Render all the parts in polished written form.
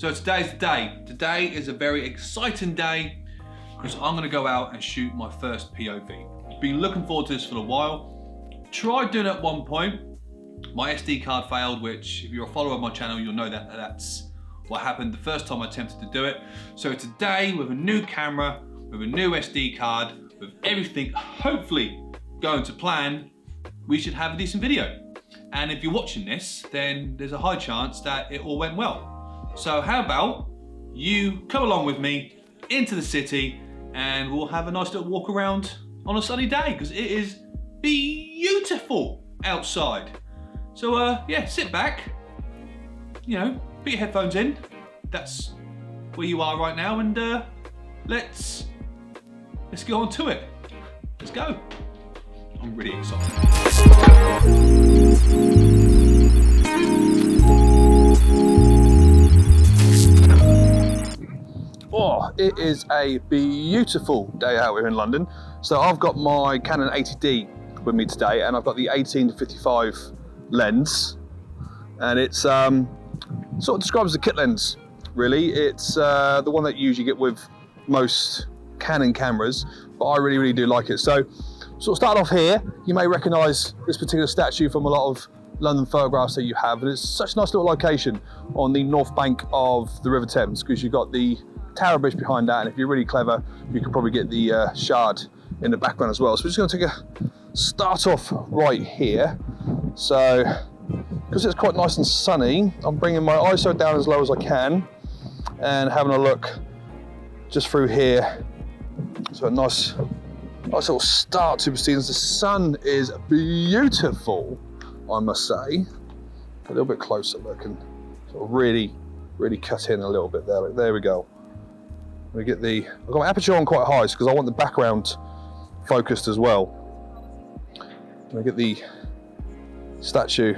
So today's the day. Today is a very exciting day because I'm going to go out and shoot my first POV. Been looking forward to this for a while. Tried doing it at one point. My SD card failed, which if you're a follower of my channel, you'll know that that's what happened the first time I attempted to do it. So today, with a new camera, with a new SD card, with everything hopefully going to plan, we should have a decent video. And if you're watching this, then there's a high chance that it all went well. So how about you come along with me into the city and we'll have a nice little walk around on a sunny day, because it is beautiful outside. So yeah, sit back, you know, put your headphones in. That's where you are right now, and let's get on to it. Let's go. I'm really excited. Oh, it is a beautiful day out here in London. So I've got my Canon 80D with me today, and I've got the 18-55 lens, and it's sort of described as a kit lens, really. It's the one that you usually get with most Canon cameras, but I really do like it. So sort of start off here, you may recognise this particular statue from a lot of London photographs that you have, and it's such a nice little location on the north bank of the River Thames, because you've got the Tower Bridge behind that, and if you're really clever, you can probably get the Shard in the background as well. So we're just going to take a start off right here. So because it's quite nice and sunny, I'm bringing my ISO down as low as I can and having a look just through here. So a nice little start to proceedings. The sun is beautiful, I must say. A little bit closer look and sort of really cut in a little bit there. There we go. We get I've got my aperture on quite high because I want the background focused as well. We get the statue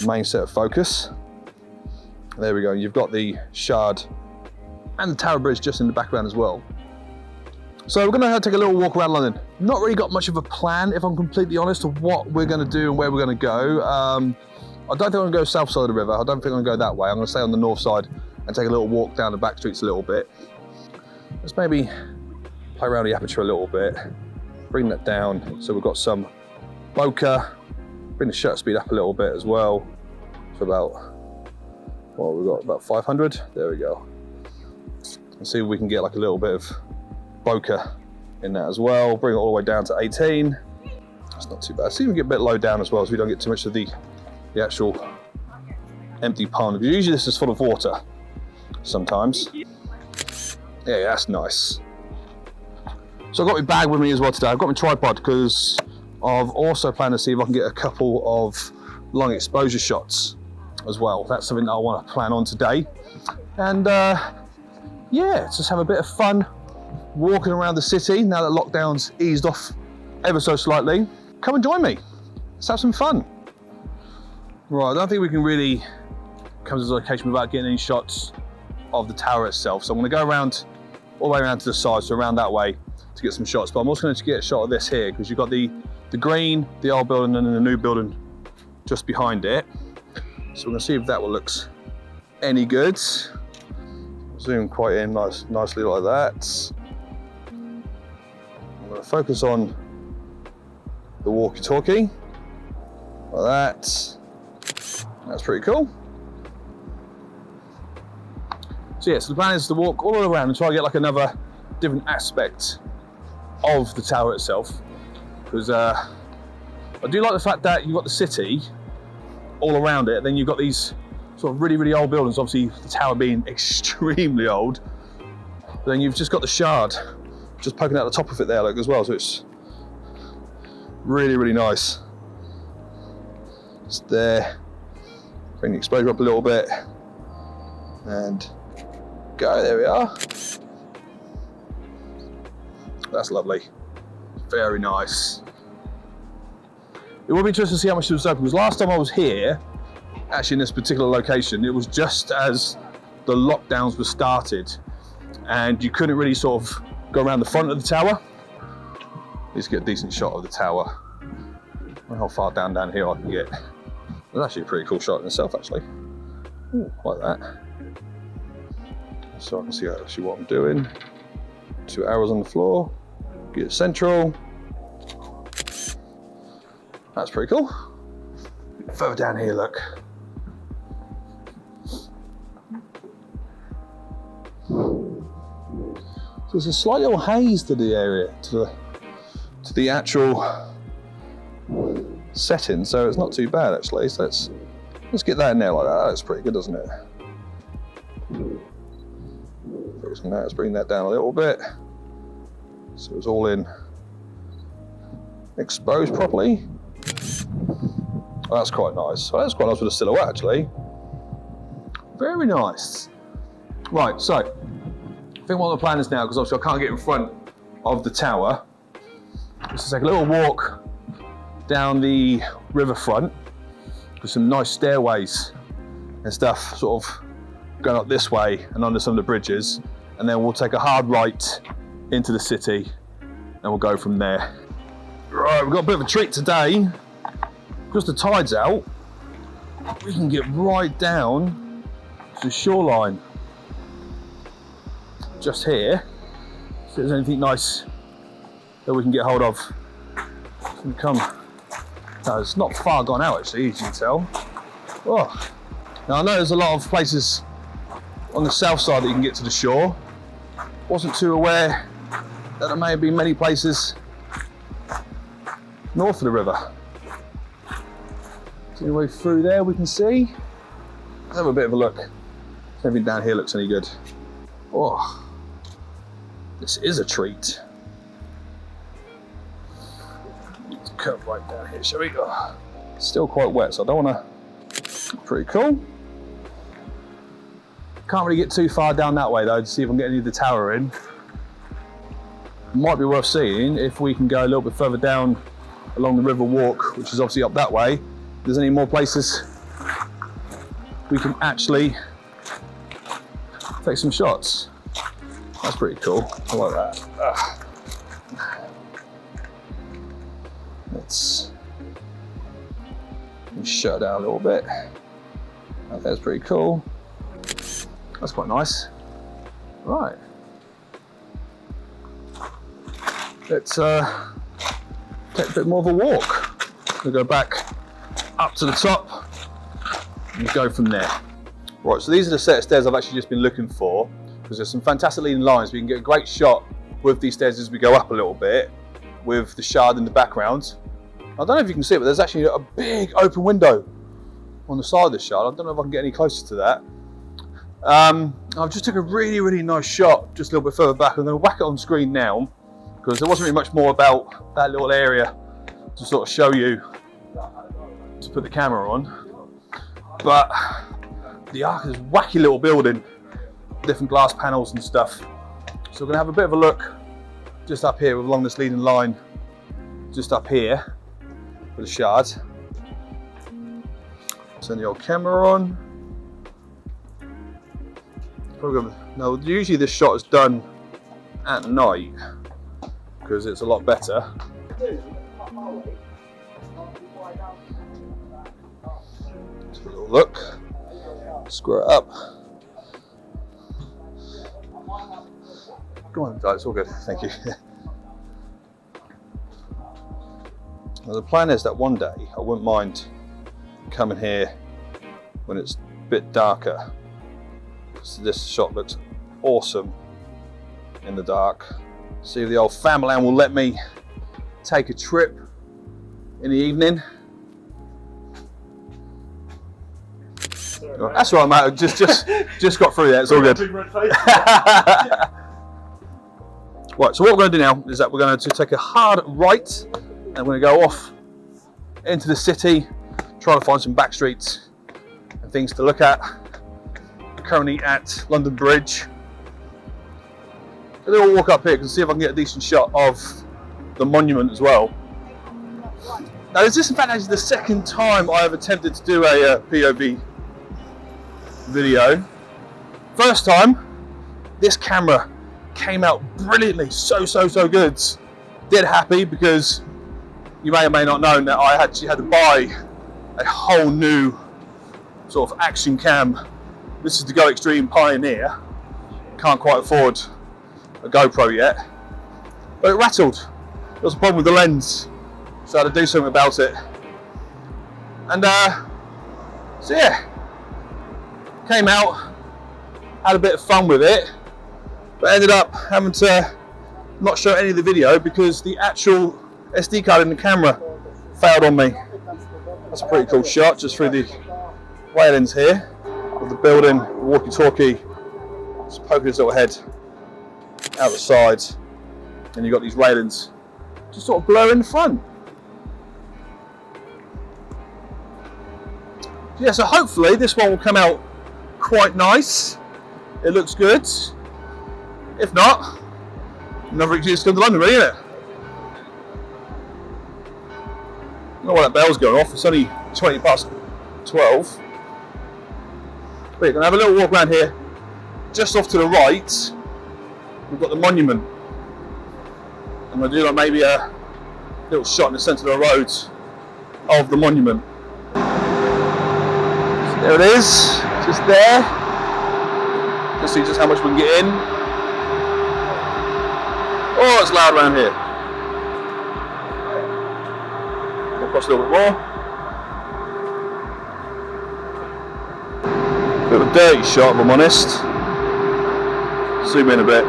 main set of focus. There we go. You've got the Shard and the Tower Bridge just in the background as well. So we're going to take a little walk around London. Not really got much of a plan, if I'm completely honest, of what we're going to do and where we're going to go. I don't think I'm going to go south side of the river. I don't think I'm going to go that way. I'm going to stay on the north side and take a little walk down the back streets a little bit. Let's maybe play around the aperture a little bit, bring that down so we've got some bokeh, bring the shutter speed up a little bit as well. So about, what we've got, about 500. There we go. And see if we can get like a little bit of bokeh in that as well. Bring it all the way down to 18. That's not too bad. See if we can get a bit low down as well, so we don't get too much of the actual empty pond. Because usually this is full of water sometimes. Yeah, that's nice. So I've got my bag with me as well today. I've got my tripod because I've also planned to see if I can get a couple of long exposure shots as well. That's something that I want to plan on today. And yeah, just have a bit of fun walking around the city now that lockdown's eased off ever so slightly. Come and join me. Let's have some fun. Right, I don't think we can really come to this location without getting any shots of the tower itself. So I'm going to go around all the way around to the side, so around that way to get some shots. But I'm also going to get a shot of this here because you've got the green, the old building, and then the new building just behind it. So we're going to see if that one looks any good. Zoom quite in nicely like that. I'm going to focus on the walkie-talkie like that. That's pretty cool. So yeah, so the plan is to walk all around and try to get like another different aspect of the tower itself. Because I do like the fact that you've got the city all around it, then you've got these sort of really old buildings, obviously the tower being extremely old. But then you've just got the Shard just poking out the top of it there, look, as well, so it's really nice. Just there, bring the exposure up a little bit, and go, there we are. That's lovely, very nice. It will be interesting to see how much it was open, because last time I was here, actually in this particular location, it was just as the lockdowns were started, and you couldn't really sort of go around the front of the tower. Let's get a decent shot of the tower. I wonder how far down here I can get. It's actually a pretty cool shot in itself, actually. Ooh, like that. so I can see actually what I'm doing. 2 arrows on the floor, get it central. That's pretty cool. Further down here, look. So there's a slight little haze to the area, to the actual setting, so it's not too bad actually. So let's get that in there like that. That's pretty good, doesn't it? Let's bring that down a little bit so it's all in exposed properly. Oh, that's quite nice. Oh, that's quite nice with a silhouette actually. Very nice. Right, so I think what the plan is now, because obviously I can't get in front of the tower, is to take a little walk down the riverfront with some nice stairways and stuff sort of going up this way and under some of the bridges, and then we'll take a hard right into the city and we'll go from there. Right, we've got a bit of a treat today. Because the tide's out, we can get right down to the shoreline. Just here, see if there's anything nice that we can get hold of. Can come. No, it's not far gone out actually, as you can tell. Oh. Now I know there's a lot of places on the south side that you can get to the shore. Wasn't too aware that there may have been many places north of the river. So anyway, through there we can see. Let's have a bit of a look. If anything down here looks any good. Oh, this is a treat. Let's cut right down here, shall we? Oh, still quite wet, so I don't want to. Pretty cool. Can't really get too far down that way though to see if I can get any of the tower in. Might be worth seeing if we can go a little bit further down along the river walk, which is obviously up that way. If there's any more places we can actually take some shots. That's pretty cool. I like that. Let's shut it down a little bit. That's pretty cool. That's quite nice. Right. Let's take a bit more of a walk. We'll go back up to the top and go from there. Right, so these are the set of stairs I've actually just been looking for, because there's some fantastic leading lines. We can get a great shot with these stairs as we go up a little bit with the shard in the background. I don't know if you can see it, but there's actually a big open window on the side of the shard. I don't know if I can get any closer to that. I've just took a really nice shot just a little bit further back. I'm going to whack it on screen now because there wasn't really much more about that little area to sort of show you to put the camera on. But the Ark is a wacky little building, different glass panels and stuff. So we're going to have a bit of a look just up here along this leading line, just up here with the shard. Turn the old camera on. Now, usually this shot is done at night because it's a lot better. Just a little look. Square it up. Go on, it's all good. Thank you. Now, the plan is that one day I wouldn't mind coming here when it's a bit darker. So this shot looks awesome in the dark. See if the old family will let me take a trip in the evening. Oh, that's right, mate. Just got through there. It's all good. Right. So what we're going to do now is that we're going to take a hard right, and we're going to go off into the city, try to find some back streets and things to look at. Currently at London Bridge. So they'll walk up here and see if I can get a decent shot of the monument as well. Now, this is in fact actually the second time I have attempted to do a POV video. First time, this camera came out brilliantly, so good. Dead happy because you may or may not know that I actually had to buy a whole new sort of action cam. This is the Go Extreme Pioneer. can't quite afford a GoPro yet. But it rattled. There was a problem with the lens, so I had to do something about it. And so yeah, came out, had a bit of fun with it, but ended up having to not show any of the video because the actual SD card in the camera failed on me. That's a pretty cool shot, just through the railings here of the building, walkie-talkie, just poking his little head out the side, and you've got these railings just sort of blur in the front. Yeah, so hopefully this one will come out quite nice. It looks good. If not, another excuse to come to London, really, isn't it? I don't know why that bell's going off. It's only 20 past 12. But we're going to have a little walk around here. Just off to the right, we've got the monument. I'm going to do like maybe a little shot in the centre of the road of the monument. There it is, just there. Just see just how much we can get in. Oh, it's loud around here. We'll cross a little bit more. Bit of a dirty shot, if I'm honest. Zoom in a bit.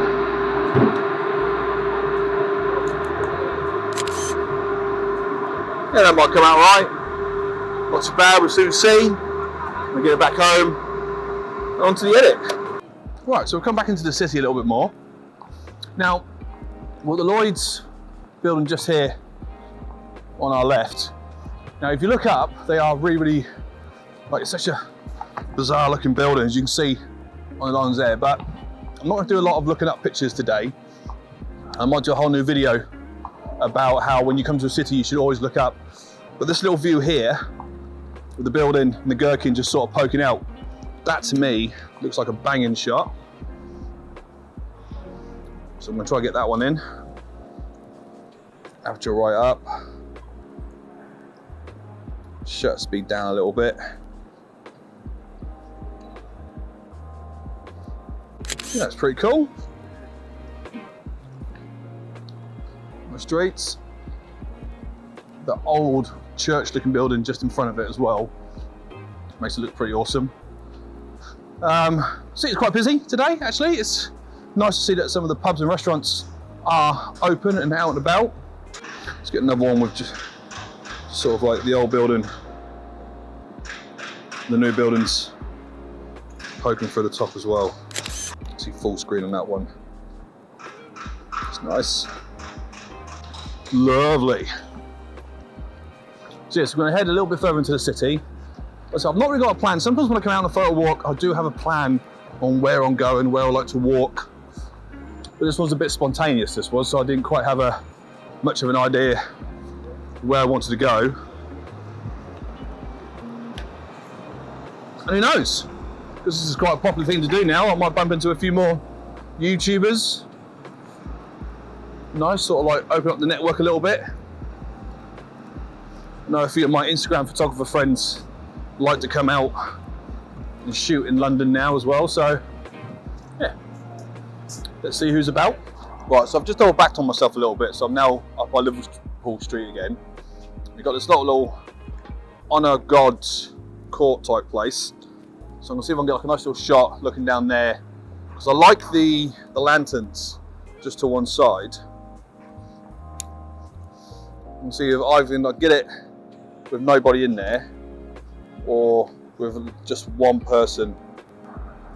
Yeah, that might come out right. Not too bad, we'll soon see. We'll get it back home, and on to the edit. Right, so we'll come back into the city a little bit more. Now, well, the Lloyd's building just here on our left. Now, if you look up, they are really, like, it's such a bizarre looking building, as you can see on the lines there, but I'm not gonna do a lot of looking up pictures today. I might do a whole new video about how when you come to a city, you should always look up. But this little view here, with the building and the gherkin just sort of poking out, that to me looks like a banging shot. So I'm going to try to get that one in. Aperture right up. Shutter speed down a little bit. Yeah, that's pretty cool. The streets. The old church looking building just in front of it as well. Makes it look pretty awesome. See, it's quite busy today actually. It's nice to see that some of the pubs and restaurants are open and out and about. Let's get another one with just sort of like the old building, the new buildings poking through the top as well. See full screen on that one. It's nice. Lovely. So yes, we're going to head a little bit further into the city. So I've not really got a plan. Sometimes when I come out on a photo walk, I do have a plan on where I'm going, where I like to walk. But this was a bit spontaneous, this was, so I didn't quite have much of an idea where I wanted to go. And who knows? Because this is quite a popular thing to do now. I might bump into a few more YouTubers. Nice, sort of like open up the network a little bit. I know a few of my Instagram photographer friends like to come out and shoot in London now as well, so yeah, let's see who's about. Right, so I've just double backed on myself a little bit, so I'm now up by Liverpool Street again. We've got this little honour God's court type place, so I'm gonna see if I can get like a nice little shot looking down there, because I like the lanterns just to one side. And see if either I get it with nobody in there, or with just one person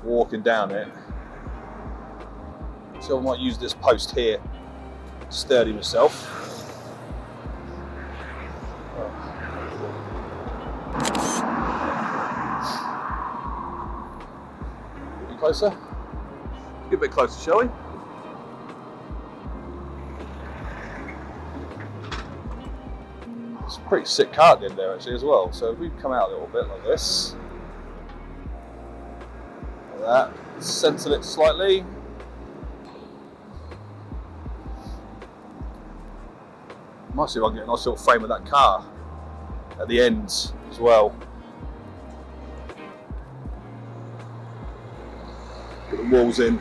walking down it. So I might use this post here to steady myself. Get a bit closer. Get a bit closer, shall we? It's a pretty sick car at the end there actually as well. So if we come out a little bit like this, like that, center it slightly. Might see if I can get a nice little frame of that car at the ends as well. Put the walls in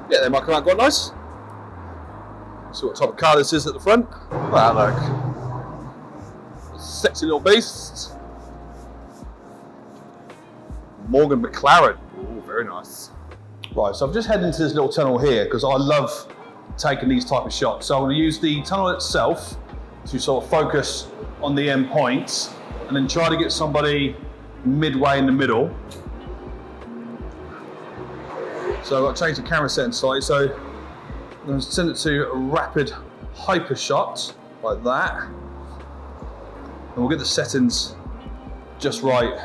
Yeah, they might come out quite nice. See what type of car this is at the front. Wow, look. Sexy little beast. Morgan McLaren. Oh, very nice. Right, so I've just headed into this little tunnel here because I love taking these type of shots. So I'm going to use the tunnel itself to sort of focus on the end points and then try to get somebody midway in the middle. So I've got to change the camera setting slightly. So I'm going to send it to a rapid hyper shot like that. And we'll get the settings just right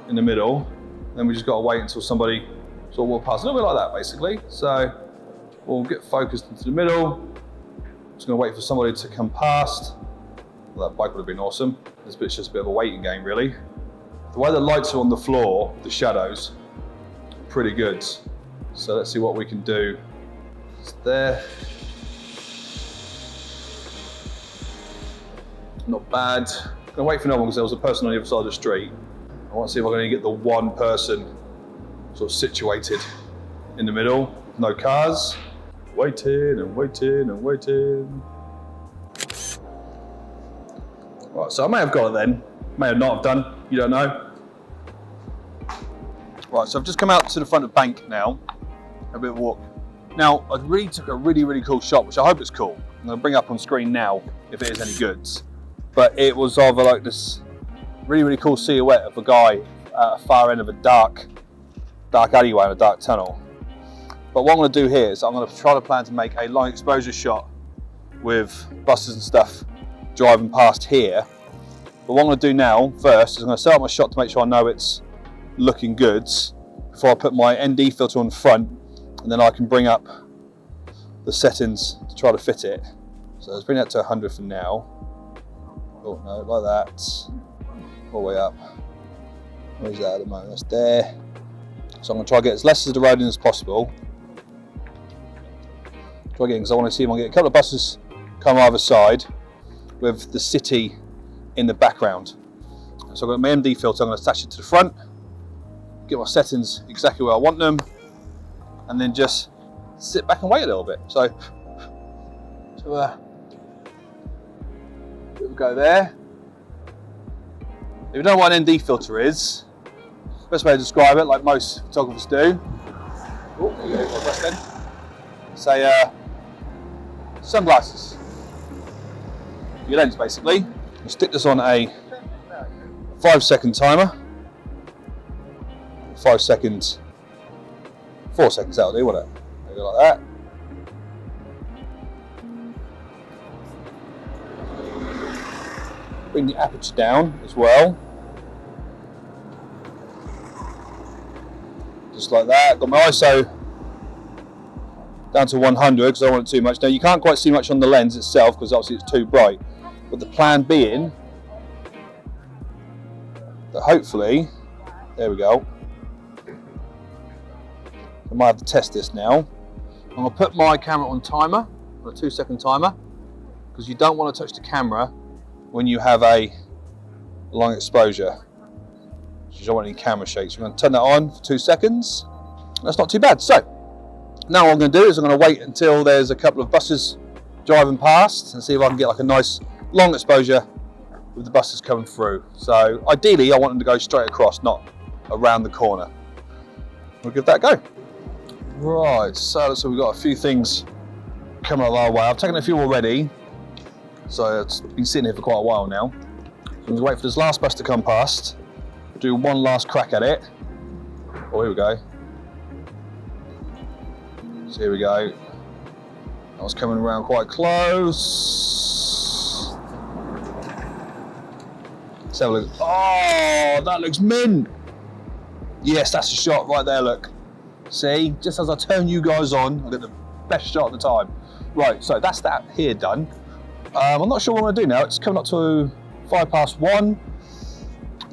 in the middle. Then we just got to wait until somebody sort of walk past, a little bit like that basically. So we'll get focused into the middle. Just going to wait for somebody to come past. Well, that bike would have been awesome. This bit's just a bit of a waiting game really. The way the lights are on the floor, the shadows, pretty good. So let's see what we can do. It's there. Not bad. I'm going to wait for no one because there was a person on the other side of the street. I want to see if I'm going to get the one person sort of situated in the middle. No cars. Waiting and waiting and waiting. Right, so I may have got it then. May have not have done. You don't know. Right, so I've just come out to the front of the bank now. A bit of a walk. Now, I really took a really cool shot, which I hope it's cool. I'm going to bring up on screen now if it is any goods. But it was of like this really cool silhouette of a guy at a far end of a dark alleyway in a dark tunnel. But what I'm going to do here is I'm going to try to plan to make a long exposure shot with buses and stuff driving past here. But what I'm going to do now first is I'm going to set up my shot to make sure I know it's looking good before I put my ND filter on the front, and then I can bring up the settings to try to fit it. So let's bring that to 100 for now. Oh no, like that. All the way up. Where's that at the moment? That's there. So I'm going to try to get as less of the road in as possible. Try again because I want to see if I can get a couple of buses come either side with the city in the background. So I've got my MD filter, I'm going to attach it to the front, get my settings exactly where I want them, and then just sit back and wait a little bit. So bit of a go there. If you don't know what an ND filter is, best way to describe it, like most photographers do. Oh, there you go, got then. Say sunglasses. Your lens basically. I'll stick this on a 5-second timer. 5 seconds, 4 seconds, that'll do, won't it? Maybe like that. Bring the aperture down as well. Just like that. Got my ISO down to 100 because I don't want it too much. Now you can't quite see much on the lens itself because obviously it's too bright. But the plan being that hopefully, there we go. I might have to test this now. I'm going to put my camera on timer, on a 2-second timer, because you don't want to touch the camera when you have a long exposure. You don't want any camera shakes. We're going to turn that on for 2 seconds. That's not too bad. So now what I'm going to do is I'm going to wait until there's a couple of buses driving past and see if I can get like a nice long exposure with the buses coming through. So ideally I want them to go straight across, not around the corner. We'll give that a go. Right, so we've got a few things coming our way. I've taken a few already, so it's been sitting here for quite a while now. So I'm going to wait for this last bus to come past, do one last crack at it. Oh, here we go. So here we go. That was coming around quite close. Let's have a look. Oh, that looks mint. Yes, that's a shot right there, look. See, just as I turn you guys on, I get the best shot at the time. Right, so that's that here done. I'm not sure what I'm going to do now. It's coming up to 1:05. I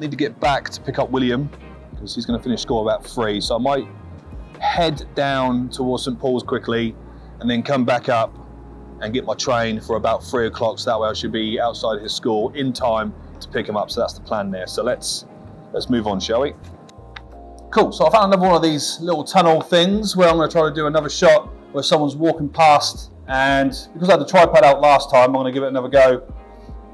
need to get back to pick up William because he's going to finish school about 3. So I might head down towards St Paul's quickly and then come back up and get my train for about 3 o'clock. So that way I should be outside his school in time to pick him up. So that's the plan there. So let's move on, shall we? Cool, so I found another one of these little tunnel things where I'm going to try to do another shot where someone's walking past, and because I had the tripod out last time, I'm going to give it another go.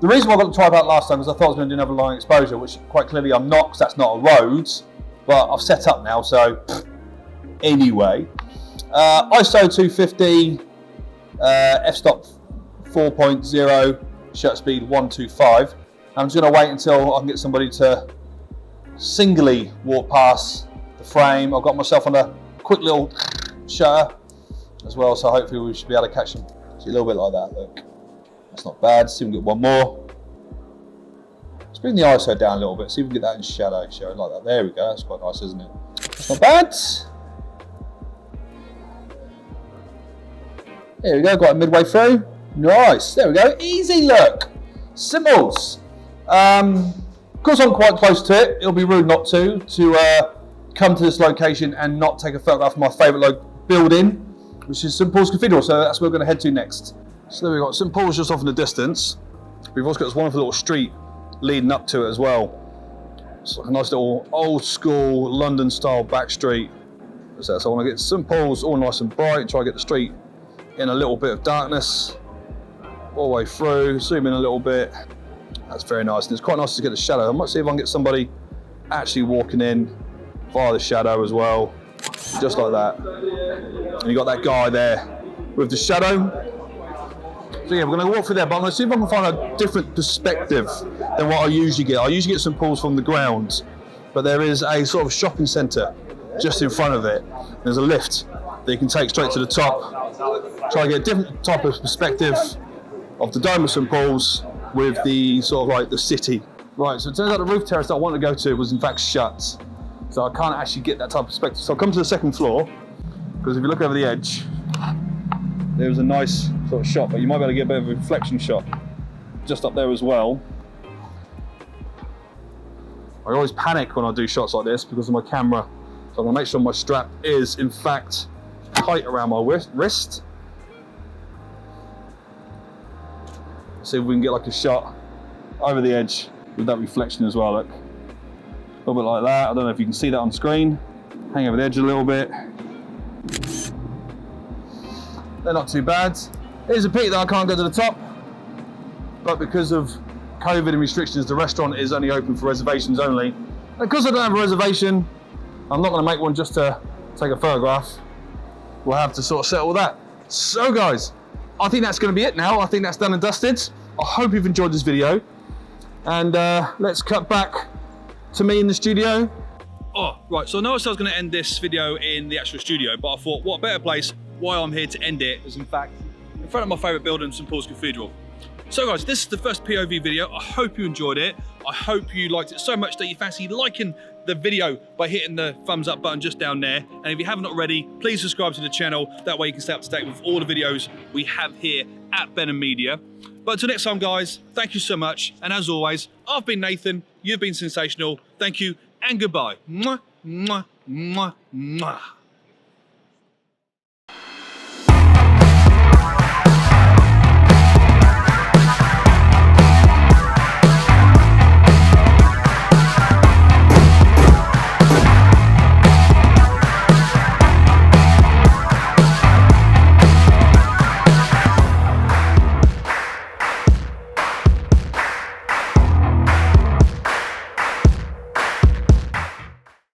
The reason why I got the tripod out last time is I thought I was going to do another line exposure, which quite clearly I'm not, because that's not a road, but I've set up now, so anyway. ISO 250, f-stop 4.0, shutter speed 125. I'm just going to wait until I can get somebody to singly walk past the frame. I've got myself on a quick little shutter as well, so hopefully we should be able to catch them. See, a little bit like that, look. That's not bad. See if we can get one more. Let's bring the ISO down a little bit, see if we can get that in shadow. Show it like that. There we go. That's quite nice, isn't it? That's not bad. There we go. Got it midway through. Nice. There we go. Easy, look. Simples. Because I'm quite close to it, it'll be rude not to come to this location and not take a photograph of my favourite building, which is St Paul's Cathedral. So that's where we're going to head to next. So there we've got St Paul's just off in the distance. We've also got this wonderful little street leading up to it as well. It's like a nice little old school London style back street. So I want to get St Paul's all nice and bright, try to get the street in a little bit of darkness all the way through, zoom in a little bit. That's very nice, and it's quite nice to get the shadow. I might see if I can get somebody actually walking in via the shadow as well, just like that. And you got that guy there with the shadow. So yeah, we're going to walk through there, but I'm going to see if I can find a different perspective than what I usually get. I usually get St Paul's from the ground, but there is a sort of shopping centre just in front of it. There's a lift that you can take straight to the top. Try to get a different type of perspective of the Dome of St Paul's with the sort of like the city. Right, so it turns out the roof terrace that I wanted to go to was in fact shut. So I can't actually get that type of perspective. So I'll come to the second floor, because if you look over the edge, there's a nice sort of shot, but you might be able to get a bit of a reflection shot just up there as well. I always panic when I do shots like this because of my camera. So I'm gonna make sure my strap is in fact tight around my wrist. See if we can get like a shot over the edge with that reflection as well, look. A little bit like that. I don't know if you can see that on screen. Hang over the edge a little bit. They're not too bad. Here's a pity that I can't go to the top, but because of COVID and restrictions, the restaurant is only open for reservations only. And because I don't have a reservation, I'm not gonna make one just to take a photograph. We'll have to sort of settle that. So guys, I think that's going to be it now. I think that's done and dusted. I hope you've enjoyed this video. And let's cut back to me in the studio. Oh, right. So I noticed I was going to end this video in the actual studio, but I thought, what better place why I'm here to end it is in fact in front of my favourite building, St Paul's Cathedral. So guys, this is the first POV video. I hope you enjoyed it. I hope you liked it so much that you fancy liking the video by hitting the thumbs up button just down there. And if you haven't already, please subscribe to the channel. That way you can stay up to date with all the videos we have here at Benham Media. But until next time, guys, thank you so much. And as always, I've been Nathan. You've been sensational. Thank you and goodbye. Mwah, mwah, mwah, mwah.